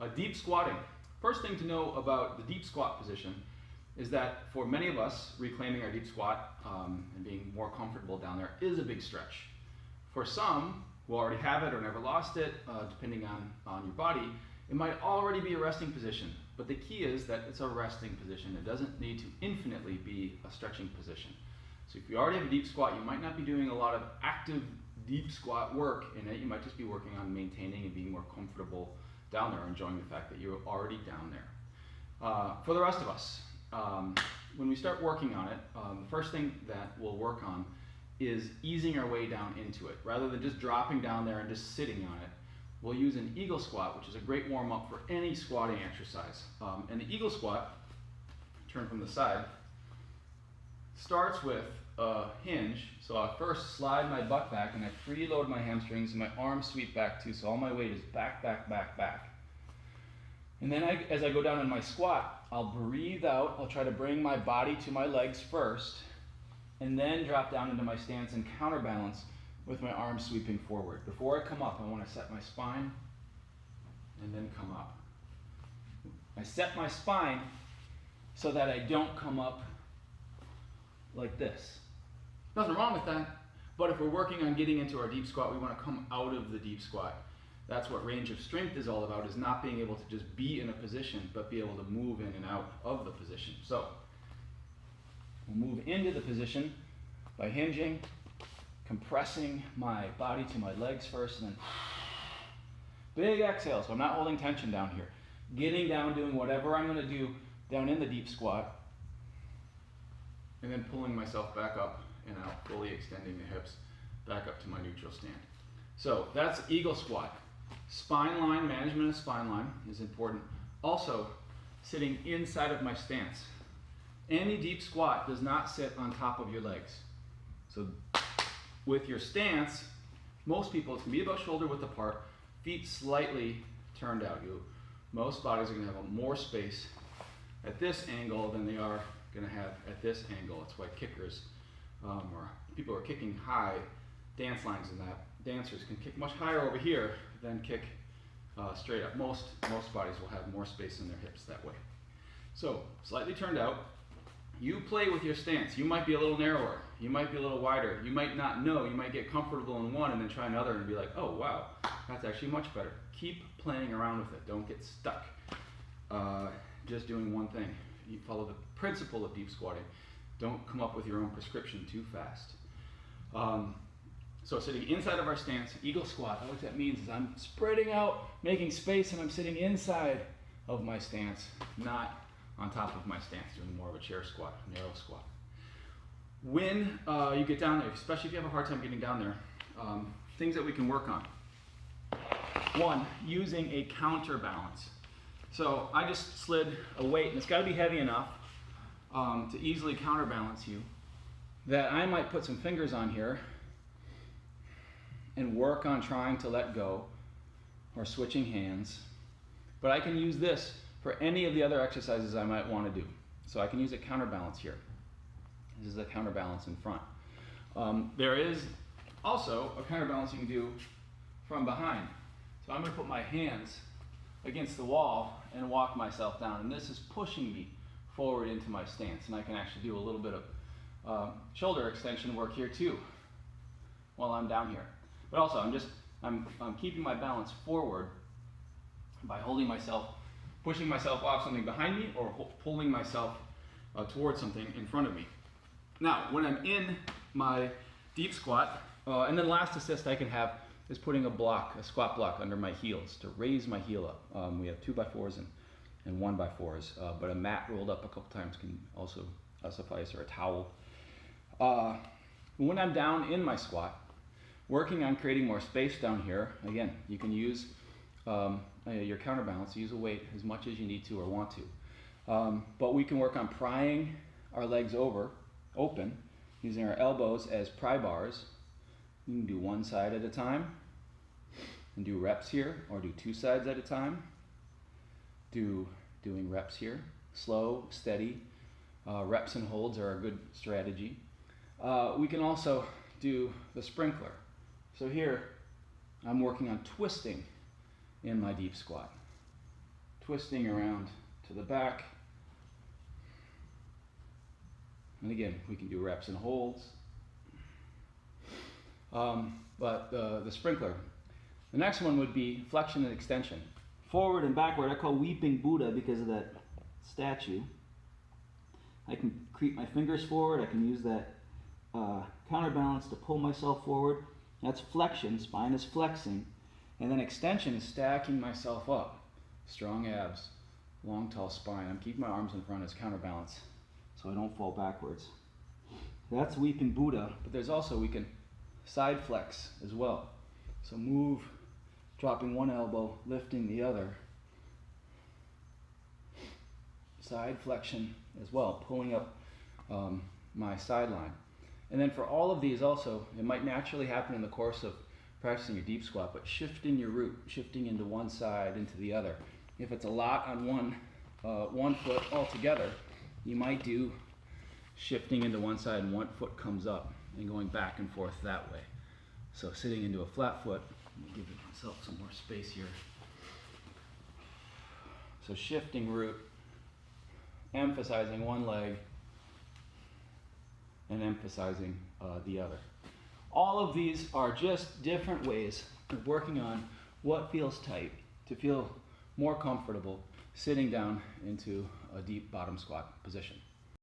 Deep squatting. First thing to know about the deep squat position is that for many of us, reclaiming our deep squat and being more comfortable down there is a big stretch. For some who already have it or never lost it, depending on your body, it might already be a resting position. But the key is that it's a resting position. It doesn't need to infinitely be a stretching position. So if you already have a deep squat, you might not be doing a lot of active deep squat work in it. You might just be working on maintaining and being more comfortable down there, enjoying the fact that you're already down there. For the rest of us, when we start working on it, the first thing that we'll work on is easing our way down into it. Rather than just dropping down there and just sitting on it, we'll use an eagle squat, which is a great warm-up for any squatting exercise. And the eagle squat, turn from the side, starts with a hinge. So I first slide my butt back and I preload my hamstrings and my arms sweep back too, so all my weight is back, back, back, back. And then as I go down in my squat, I'll breathe out. I'll try to bring my body to my legs first, and then drop down into my stance and counterbalance with my arms sweeping forward. Before I come up, I want to set my spine and then come up. I set my spine so that I don't come up like this. Nothing wrong with that, but if we're working on getting into our deep squat, we want to come out of the deep squat. That's what range of strength is all about, is not being able to just be in a position, but be able to move in and out of the position. So we'll move into the position by hinging, compressing my body to my legs first, and then big exhale, so I'm not holding tension down here. Getting down, doing whatever I'm going to do down in the deep squat, and then pulling myself back up and out, fully extending the hips back up to my neutral stand. So that's eagle squat. Spine line, management of spine line is important. Also, sitting inside of my stance. Any deep squat does not sit on top of your legs. So with your stance, most people, it's gonna be about shoulder width apart, feet slightly turned out. Most bodies are gonna have more space at this angle than they are gonna have at this angle. That's why kickers, or people who are kicking high, dance lines and that, dancers can kick much higher over here than kick straight up. Most bodies will have more space in their hips that way. So slightly turned out. You play with your stance. You might be a little narrower. You might be a little wider. You might not know. You might get comfortable in one and then try another and be like, oh wow, that's actually much better. Keep playing around with it. Don't get stuck just doing one thing. You follow the principle of deep squatting. Don't come up with your own prescription too fast. So sitting inside of our stance, eagle squat, what that means is I'm spreading out, making space, and I'm sitting inside of my stance, not on top of my stance, doing more of a chair squat, narrow squat. When you get down there, especially if you have a hard time getting down there, things that we can work on. One, using a counterbalance. So I just slid a weight, and it's got to be heavy enough to easily counterbalance you, that I might put some fingers on here and work on trying to let go or switching hands. But I can use this for any of the other exercises I might want to do. So I can use a counterbalance here. This is a counterbalance in front. There is also a counterbalance you can do from behind. So I'm going to put my hands against the wall and walk myself down. And this is pushing me forward into my stance. And I can actually do a little bit of shoulder extension work here too while I'm down here. But also I'm keeping my balance forward by holding myself, pushing myself off something behind me, or pulling myself towards something in front of me. Now, when I'm in my deep squat, and then last assist I can have is putting a squat block under my heels to raise my heel up. We have 2x4s and 1x4s, but a mat rolled up a couple times can also suffice, or a towel. When I'm down in my squat, working on creating more space down here, again, you can use your counterbalance, use a weight as much as you need to or want to. But we can work on prying our legs open, using our elbows as pry bars. You can do one side at a time and do reps here, or do two sides at a time. Doing reps here, slow, steady. Reps and holds are a good strategy. We can also do the sprinkler. So here, I'm working on twisting in my deep squat. twisting around to the back. And again, we can do reps and holds. But the sprinkler. The next one would be flexion and extension. Forward and backward, I call weeping Buddha because of that statue. I can creep my fingers forward, I can use that counterbalance to pull myself forward. That's flexion, spine is flexing. And then extension is stacking myself up. Strong abs, long tall spine. I'm keeping my arms in front as counterbalance so I don't fall backwards. That's weeping Buddha, but there's also, we can side flex as well. So move, dropping one elbow, lifting the other. Side flexion as well, pulling up my sideline. And then for all of these also, it might naturally happen in the course of practicing your deep squat, but shifting your root, shifting into one side, into the other. If it's a lot on one foot altogether, you might do shifting into one side and one foot comes up and going back and forth that way. So sitting into a flat foot, let me give myself some more space here. So shifting root, emphasizing one leg and emphasizing the other. All of these are just different ways of working on what feels tight to feel more comfortable sitting down into a deep bottom squat position.